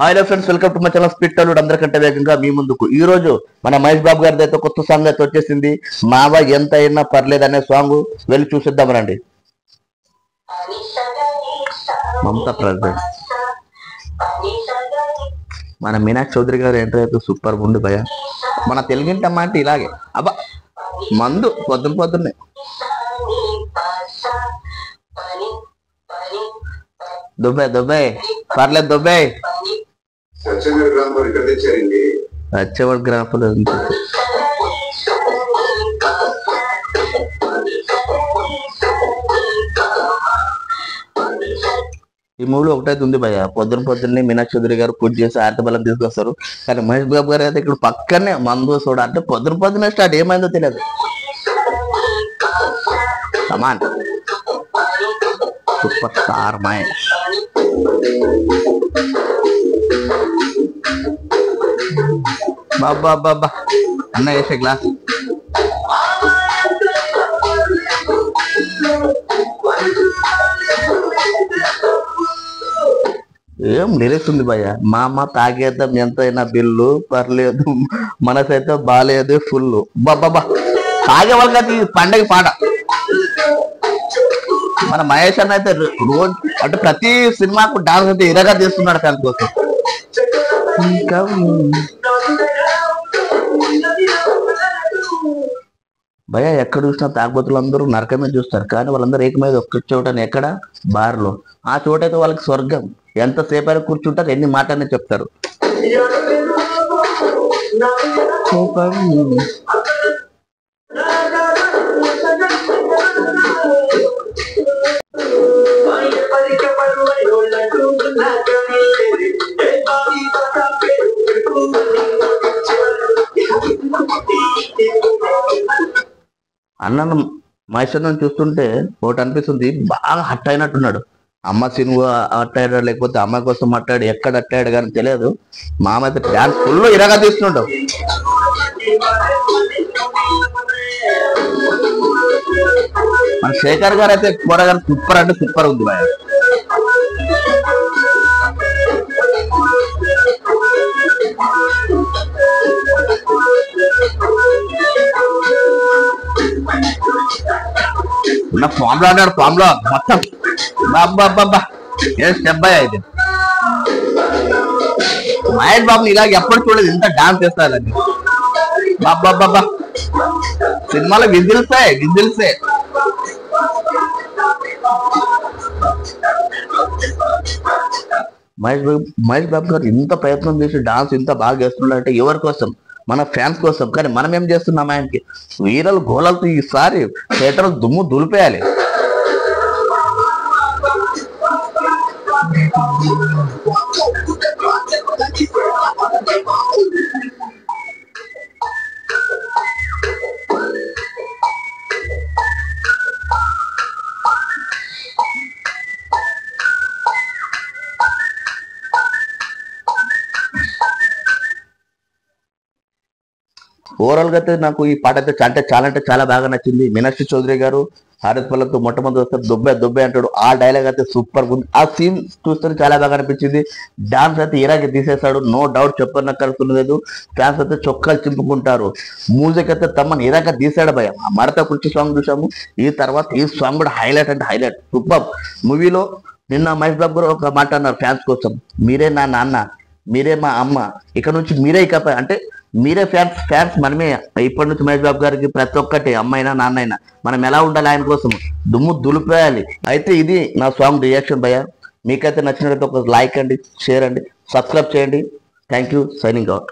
Hi friends, welcome to my channel speed Tollywood. అందరికంటే వేగంగా మీ ముందుకు ఈ రోజు మన మహేష్ బాబు గారిది అయితే కొత్త సాంగ్ అయితే వచ్చేసింది. మావ ఎంత అయినా పర్లేదు అనే సాంగ్ వెళ్ళి చూసిద్దాం రండి. మమతా ప్రెసిడెంట్ మన మీనాక్షి చౌదరి గారు ఎంట్రీ అయితే సూపర్ ఉంది భయ. మన తెలుగింటమ్మ అంటే ఇలాగే అబ్బా మందు పొద్దున్నే దుబాయ్ పర్లేదు దుబాయ్ వచ్చేవాడు గ్రాఫులు ఈ మూవీలో ఒకటైతే ఉంది భయ్య. పొద్దున్నే మీనాక్షి చౌదరి గారు పూజ చేసి ఆరతి బలం తీసుకొస్తారు. కానీ మహేష్ బాబు గారు అయితే ఇక్కడ పక్కనే మందు సోడా అంటే పొద్దున్నే స్టార్ట్ ఏమైందో తెలియదు. Come on super star Mahesh. బాబా బాబా అన్న వేసే గ్లాస్ ఏం లిరిక్స్ ఉంది భయ్య. మా అమ్మ తాగేద్దాం ఎంతైనా బిల్లు పర్లేదు మనసైతే బాగాలేదు ఫుల్. బాబా తాగే వాళ్ళకి పండగ పాట. మన మహేష్ అన్న అయితే రోజు అంటే ప్రతి సినిమాకు డాన్స్ అయితే ఇరగా తీస్తున్నాడు ఫ్యాన్స్ కోసం. భయ ఎక్కడ చూసినా తాగుబోతులు అందరూ నరకమే చూస్తారు, కానీ వాళ్ళందరూ ఏకమైతే ఒక్క చోటని ఎక్కడ బార్లో. ఆ చోటైతే వాళ్ళకి స్వర్గం. ఎంతసేపు అయినా కూర్చుంటారు, ఎన్ని మాటనే చెప్తారు. అన్న మహేష్ అన్నను చూస్తుంటే ఒకటి అనిపిస్తుంది, బాగా హట్ అయినట్టున్నాడు. అమ్మ సినిమా అట్టాడు లేకపోతే అమ్మ కోసం అట్టాడు, ఎక్కడ అట్టాడు కానీ తెలియదు. మామ అయితే డాన్స్ ఫుల్ ఇరగా తీస్తుంటాం. మన శేఖర్ గారు అయితే కూరగారు సూపర్ అంటే సూపర్ ఉంది భయ. ఉన్న ఫామ్ లో అన్నాడు, ఫామ్ లో మొత్తం బాబా ఏం స్టెప్ బాయ్ అయితే. మహేష్ బాబుని ఇలాగ ఎప్పుడు చూడలేదు, ఇంత డాన్స్ చేస్తారని. బాబా సినిమాలో విజిల్సే. మహేష్ బాబు గారు ఇంత ప్రయత్నం చేసి డాన్స్ ఇంత బాగా చేస్తున్నాడంటే ఎవరి కోసం? మన ఫ్యాన్స్ కోసం. కానీ మనం ఏం చేస్తున్నాం? ఆయనకి వీరలు గోళాలతో ఈసారి థియేటర్ దుమ్ము దులిపేయాలి. ఓవరాల్ గా అయితే నాకు ఈ పాట అయితే చాలా బాగా నచ్చింది. మీనాక్షి చౌదరి గారు హారత్ పల్లతో మొట్టమొదటి వస్తే దుబ్బే అంటాడు. ఆ డైలాగ్ అయితే సూపర్ ఉంది. ఆ సీన్ చూస్తే చాలా బాగా అనిపించింది. డాన్స్ అయితే ఇరాకి తీసేశాడు, నో డౌట్ చెప్పనక్కర్లేదు. ఫ్యాన్స్ అయితే చొక్కాలు చింపుకుంటారు. మ్యూజిక్ అయితే తమ్మని ఇరాక తీసాడు భయ. మడత కుర్చీ సాంగ్ చూసాము, ఈ తర్వాత ఈ సాంగ్ కూడా హైలైట్ అంటే హైలైట్ సూపర్. మూవీలో నిన్న మహేష్ బాబు గారు ఒక మాట అన్నారు ఫ్యాన్స్ కోసం, మీరే నా నాన్న, మీరే మా అమ్మ, ఇక్కడ నుంచి మీరే ఇకపై అంటే మీరే ఫ్యాన్స్ మనమే. ఇప్పటి నుంచి మహేష్ బాబు గారికి ప్రతి ఒక్కటి అమ్మైనా నాన్నైనా మనం ఎలా ఉండాలి, ఆయన కోసం దుమ్ము దులిపేయాలి. అయితే ఇది నా సాంగ్ రియాక్షన్ భయ్య. మీకైతే నచ్చినట్లయితే ఒక లైక్ అండి, షేర్ అండి, సబ్స్క్రైబ్ చేయండి. Thank you. Signing out.